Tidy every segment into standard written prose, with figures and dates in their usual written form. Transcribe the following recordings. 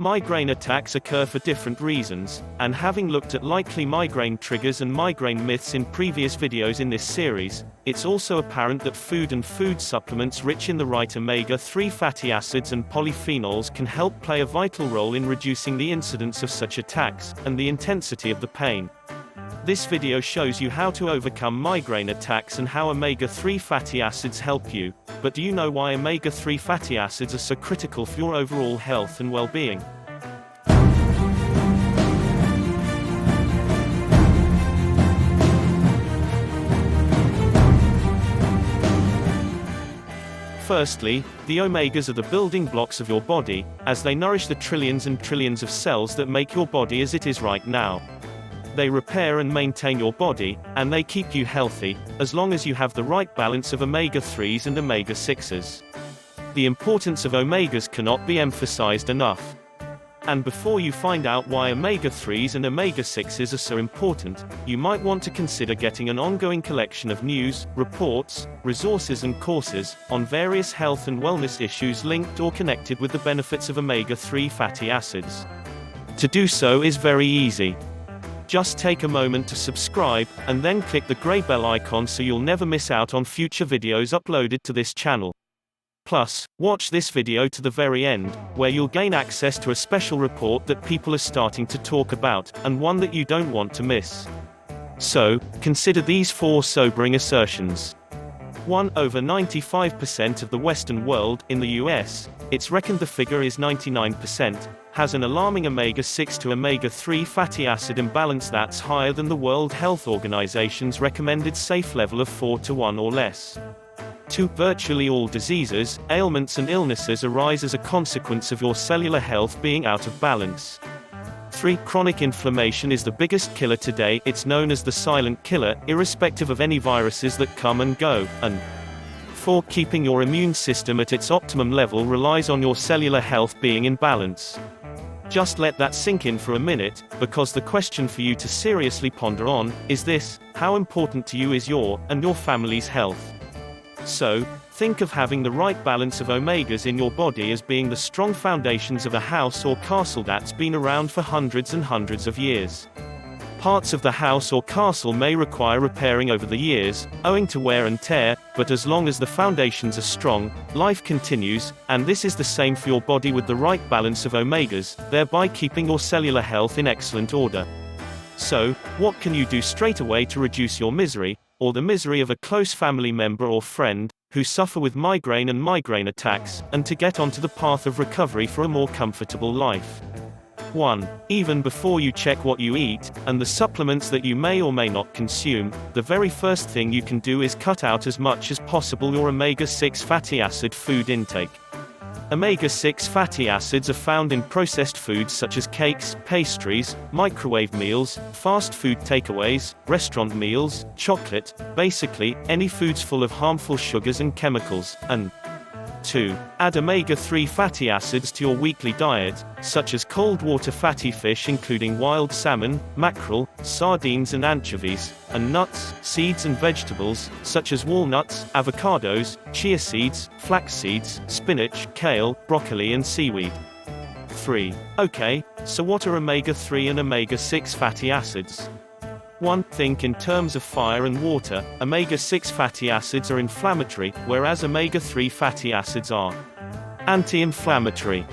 Migraine attacks occur for different reasons, and having looked at likely migraine triggers and migraine myths in previous videos in this series, it's also apparent that food and food supplements rich in the right omega-3 fatty acids and polyphenols can help play a vital role in reducing the incidence of such attacks, and the intensity of the pain. This video shows you how to overcome migraine attacks and how omega-3 fatty acids help you. But do you know why omega-3 fatty acids are so critical for your overall health and well-being? Firstly, the omegas are the building blocks of your body, as they nourish the trillions and trillions of cells that make your body as it is right now. They repair and maintain your body, and they keep you healthy, as long as you have the right balance of omega-3s and omega-6s. The importance of omegas cannot be emphasized enough. And before you find out why omega-3s and omega-6s are so important, you might want to consider getting an ongoing collection of news, reports, resources and courses, on various health and wellness issues linked or connected with the benefits of omega-3 fatty acids. To do so is very easy. Just take a moment to subscribe, and then click the gray bell icon so you'll never miss out on future videos uploaded to this channel. Plus, watch this video to the very end, where you'll gain access to a special report that people are starting to talk about, and one that you don't want to miss. So, consider these 4 sobering assertions. 1. Over 95% of the Western world, in the US, it's reckoned the figure is 99%, has an alarming omega-6 to omega-3 fatty acid imbalance that's higher than the World Health Organization's recommended safe level of 4:1 or less. 2. Virtually all diseases, ailments and illnesses arise as a consequence of your cellular health being out of balance. 3. Chronic inflammation is the biggest killer today. It's known as the silent killer, irrespective of any viruses that come and go. And 4. Keeping your immune system at its optimum level relies on your cellular health being in balance. Just let that sink in for a minute, because the question for you to seriously ponder on is this: how important to you is your and your family's health? So, think of having the right balance of omegas in your body as being the strong foundations of a house or castle that's been around for hundreds and hundreds of years. Parts of the house or castle may require repairing over the years, owing to wear and tear, but as long as the foundations are strong, life continues, and this is the same for your body with the right balance of omegas, thereby keeping your cellular health in excellent order. So, what can you do straight away to reduce your misery, or the misery of a close family member or friend, who suffer with migraine and migraine attacks, and to get onto the path of recovery for a more comfortable life? 1. Even before you check what you eat, and the supplements that you may or may not consume, the very first thing you can do is cut out as much as possible your omega-6 fatty acid food intake. Omega-6 fatty acids are found in processed foods such as cakes, pastries, microwave meals, fast food takeaways, restaurant meals, chocolate, basically, any foods full of harmful sugars and chemicals. And 2. Add omega-3 fatty acids to your weekly diet, such as cold water fatty fish including wild salmon, mackerel, sardines and anchovies, and nuts, seeds and vegetables, such as walnuts, avocados, chia seeds, flax seeds, spinach, kale, broccoli and seaweed. 3. Okay, so what are omega-3 and omega-6 fatty acids? 1. Think in terms of fire and water. Omega-6 fatty acids are inflammatory, whereas omega-3 fatty acids are anti-inflammatory.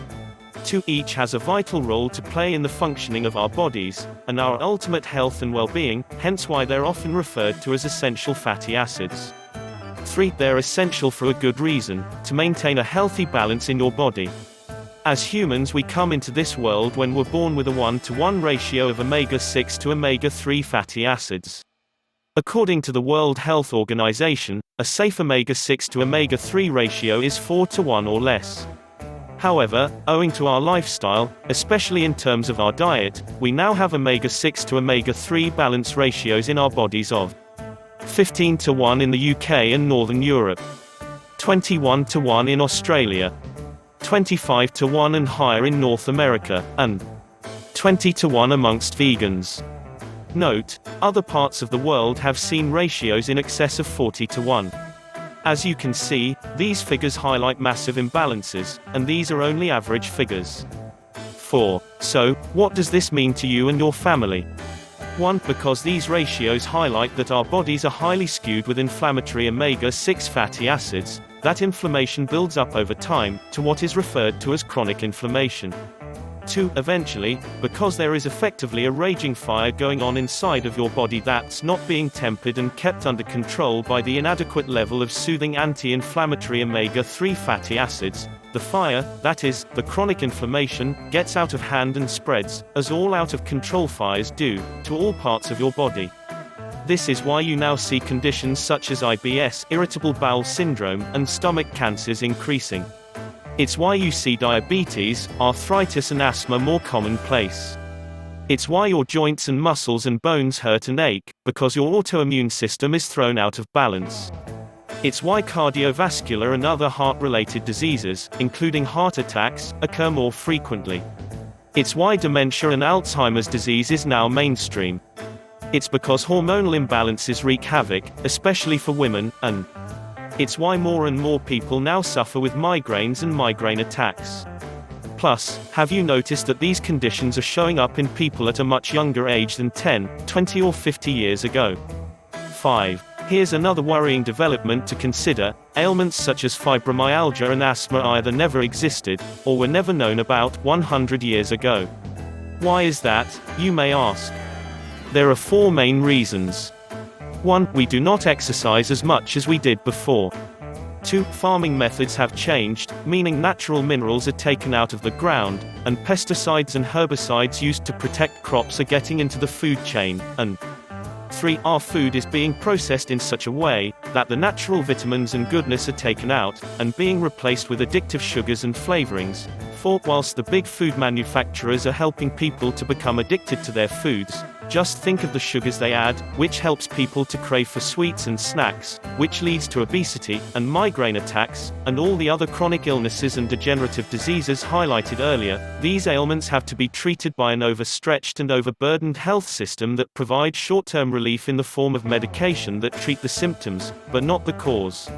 2. Each has a vital role to play in the functioning of our bodies, and our ultimate health and well-being, hence why they're often referred to as essential fatty acids. 3. They're essential for a good reason: to maintain a healthy balance in your body. As humans, we come into this world when we're born with a 1:1 ratio of omega-6 to omega-3 fatty acids. According to the World Health Organization, a safe omega-6 to omega-3 ratio is 4:1 or less. However, owing to our lifestyle, especially in terms of our diet, we now have omega-6 to omega-3 balance ratios in our bodies of 15:1 in the UK and Northern Europe, 21:1 in Australia, 25:1 and higher in North America, and 20:1 amongst vegans. Note, other parts of the world have seen ratios in excess of 40:1. As you can see, these figures highlight massive imbalances, and these are only average figures. 4. So, what does this mean to you and your family? 1. Because these ratios highlight that our bodies are highly skewed with inflammatory omega-6 fatty acids, that inflammation builds up over time, to what is referred to as chronic inflammation. 2. Eventually, because there is effectively a raging fire going on inside of your body that's not being tempered and kept under control by the inadequate level of soothing anti-inflammatory omega-3 fatty acids, the fire, that is, the chronic inflammation, gets out of hand and spreads, as all out-of-control fires do, to all parts of your body. This is why you now see conditions such as IBS, irritable bowel syndrome, and stomach cancers increasing. It's why you see diabetes, arthritis and asthma more commonplace. It's why your joints and muscles and bones hurt and ache, because your autoimmune system is thrown out of balance. It's why cardiovascular and other heart-related diseases, including heart attacks, occur more frequently. It's why dementia and Alzheimer's disease is now mainstream. It's because hormonal imbalances wreak havoc, especially for women, and it's why more and more people now suffer with migraines and migraine attacks. Plus, have you noticed that these conditions are showing up in people at a much younger age than 10, 20 or 50 years ago? 5. Here's another worrying development to consider: ailments such as fibromyalgia and asthma either never existed, or were never known about, 100 years ago. Why is that, you may ask? There are 4 main reasons. 1. We do not exercise as much as we did before. 2. Farming methods have changed, meaning natural minerals are taken out of the ground, and pesticides and herbicides used to protect crops are getting into the food chain, and 3. Our food is being processed in such a way that the natural vitamins and goodness are taken out, and being replaced with addictive sugars and flavorings. 4. Whilst the big food manufacturers are helping people to become addicted to their foods, just think of the sugars they add, which helps people to crave for sweets and snacks, which leads to obesity, and migraine attacks, and all the other chronic illnesses and degenerative diseases highlighted earlier. These ailments have to be treated by an overstretched and overburdened health system that provides short-term relief in the form of medication that treat the symptoms, but not the cause.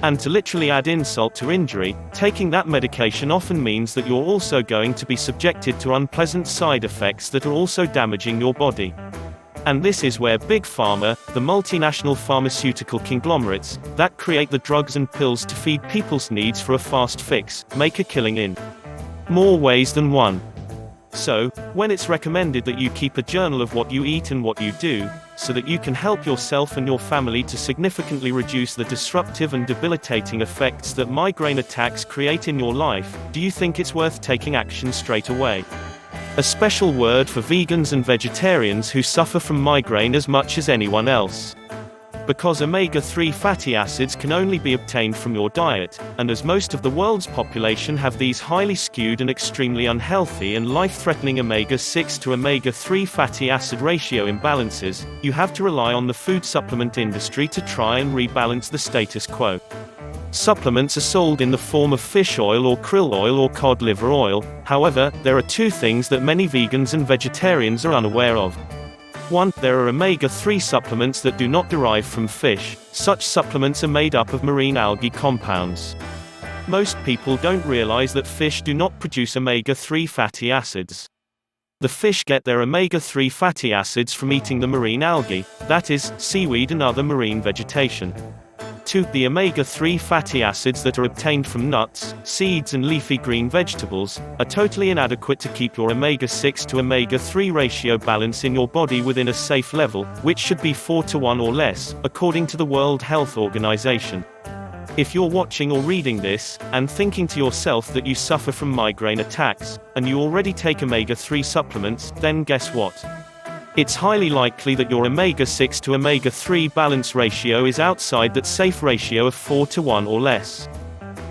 And to literally add insult to injury, taking that medication often means that you're also going to be subjected to unpleasant side effects that are also damaging your body. And this is where Big Pharma, the multinational pharmaceutical conglomerates, that create the drugs and pills to feed people's needs for a fast fix, make a killing in more ways than one. So, when it's recommended that you keep a journal of what you eat and what you do, so that you can help yourself and your family to significantly reduce the disruptive and debilitating effects that migraine attacks create in your life, do you think it's worth taking action straight away? A special word for vegans and vegetarians who suffer from migraine as much as anyone else. Because omega-3 fatty acids can only be obtained from your diet, and as most of the world's population have these highly skewed and extremely unhealthy and life-threatening omega-6 to omega-3 fatty acid ratio imbalances, you have to rely on the food supplement industry to try and rebalance the status quo. Supplements are sold in the form of fish oil or krill oil or cod liver oil. However, there are 2 things that many vegans and vegetarians are unaware of. 1. There are omega-3 supplements that do not derive from fish. Such supplements are made up of marine algae compounds. Most people don't realize that fish do not produce omega-3 fatty acids. The fish get their omega-3 fatty acids from eating the marine algae, that is, seaweed and other marine vegetation. 2. The omega-3 fatty acids that are obtained from nuts, seeds and leafy green vegetables, are totally inadequate to keep your omega-6 to omega-3 ratio balance in your body within a safe level, which should be 4:1 or less, according to the World Health Organization. If you're watching or reading this, and thinking to yourself that you suffer from migraine attacks, and you already take omega-3 supplements, then guess what? It's highly likely that your omega-6 to omega-3 balance ratio is outside that safe ratio of 4:1 or less.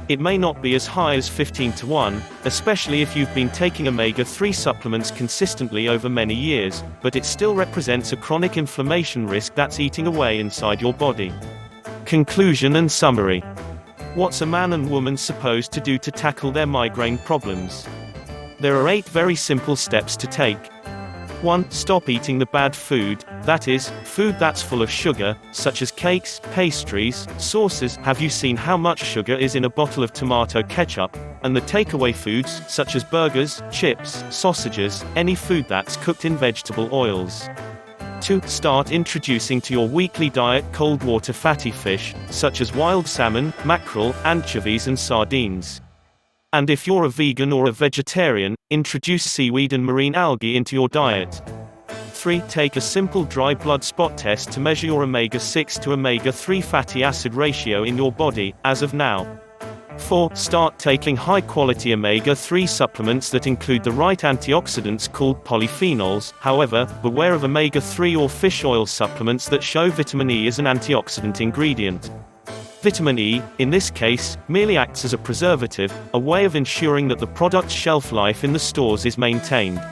It may not be as high as 15:1, especially if you've been taking omega-3 supplements consistently over many years, but it still represents a chronic inflammation risk that's eating away inside your body. Conclusion and summary. What's a man and woman supposed to do to tackle their migraine problems? There are 8 very simple steps to take. 1. Stop eating the bad food, that is, food that's full of sugar, such as cakes, pastries, sauces. Have you seen how much sugar is in a bottle of tomato ketchup? And the takeaway foods, such as burgers, chips, sausages, any food that's cooked in vegetable oils. 2. Start introducing to your weekly diet cold water fatty fish, such as wild salmon, mackerel, anchovies and sardines. And if you're a vegan or a vegetarian, introduce seaweed and marine algae into your diet. 3. Take a simple dry blood spot test to measure your omega-6 to omega-3 fatty acid ratio in your body, as of now. 4. Start taking high-quality omega-3 supplements that include the right antioxidants called polyphenols. However, beware of omega-3 or fish oil supplements that show vitamin E as an antioxidant ingredient. Vitamin E, in this case, merely acts as a preservative, a way of ensuring that the product's shelf life in the stores is maintained.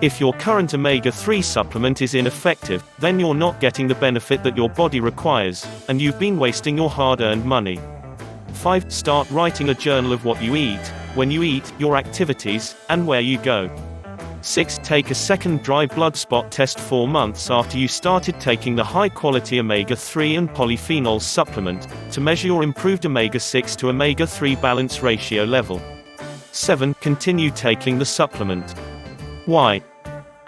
If your current omega-3 supplement is ineffective, then you're not getting the benefit that your body requires, and you've been wasting your hard-earned money. 5. Start writing a journal of what you eat, when you eat, your activities, and where you go. 6. Take a second dry blood spot test 4 months after you started taking the high-quality omega-3 and polyphenols supplement, to measure your improved omega-6 to omega-3 balance ratio level. 7. Continue taking the supplement. Why?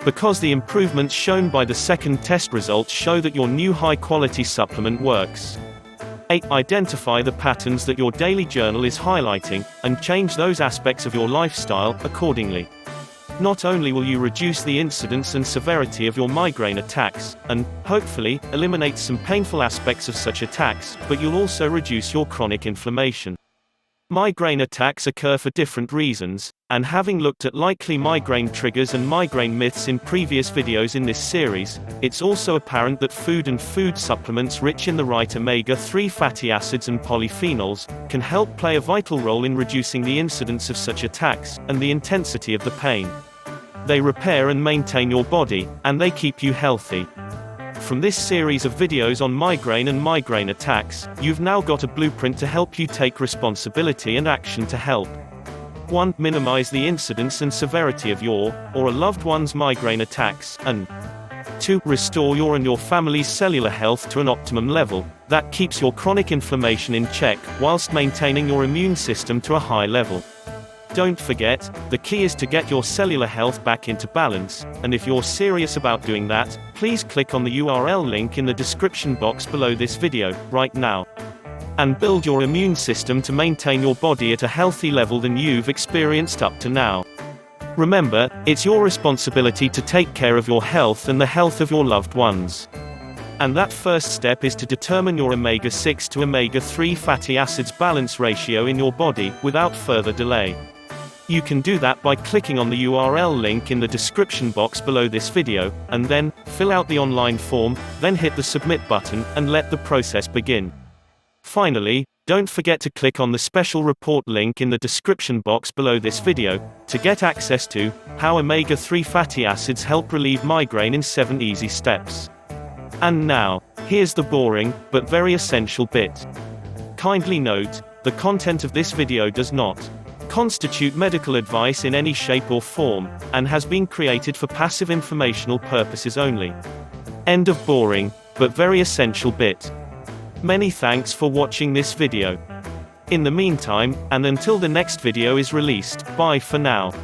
Because the improvements shown by the second test results show that your new high-quality supplement works. 8. Identify the patterns that your daily journal is highlighting, and change those aspects of your lifestyle accordingly. Not only will you reduce the incidence and severity of your migraine attacks, and, hopefully, eliminate some painful aspects of such attacks, but you'll also reduce your chronic inflammation. Migraine attacks occur for different reasons, and having looked at likely migraine triggers and migraine myths in previous videos in this series, it's also apparent that food and food supplements rich in the right omega-3 fatty acids and polyphenols can help play a vital role in reducing the incidence of such attacks, and the intensity of the pain. They repair and maintain your body, and they keep you healthy. From this series of videos on migraine and migraine attacks, you've now got a blueprint to help you take responsibility and action to help. 1. Minimize the incidence and severity of your, or a loved one's migraine attacks, and 2. Restore your and your family's cellular health to an optimum level, that keeps your chronic inflammation in check, whilst maintaining your immune system to a high level. Don't forget, the key is to get your cellular health back into balance, and if you're serious about doing that, please click on the URL link in the description box below this video, right now. And build your immune system to maintain your body at a healthy level than you've experienced up to now. Remember, it's your responsibility to take care of your health and the health of your loved ones. And that first step is to determine your omega-6 to omega-3 fatty acids balance ratio in your body, without further delay. You can do that by clicking on the URL link in the description box below this video, and then, fill out the online form, then hit the submit button, and let the process begin. Finally, don't forget to click on the special report link in the description box below this video, to get access to, how omega-3 fatty acids help relieve migraine in 7 easy steps. And now, here's the boring, but very essential bit. Kindly note, the content of this video does not constitute medical advice in any shape or form, and has been created for passive informational purposes only. End of boring, but very essential bit. Many thanks for watching this video. In the meantime, and until the next video is released, bye for now.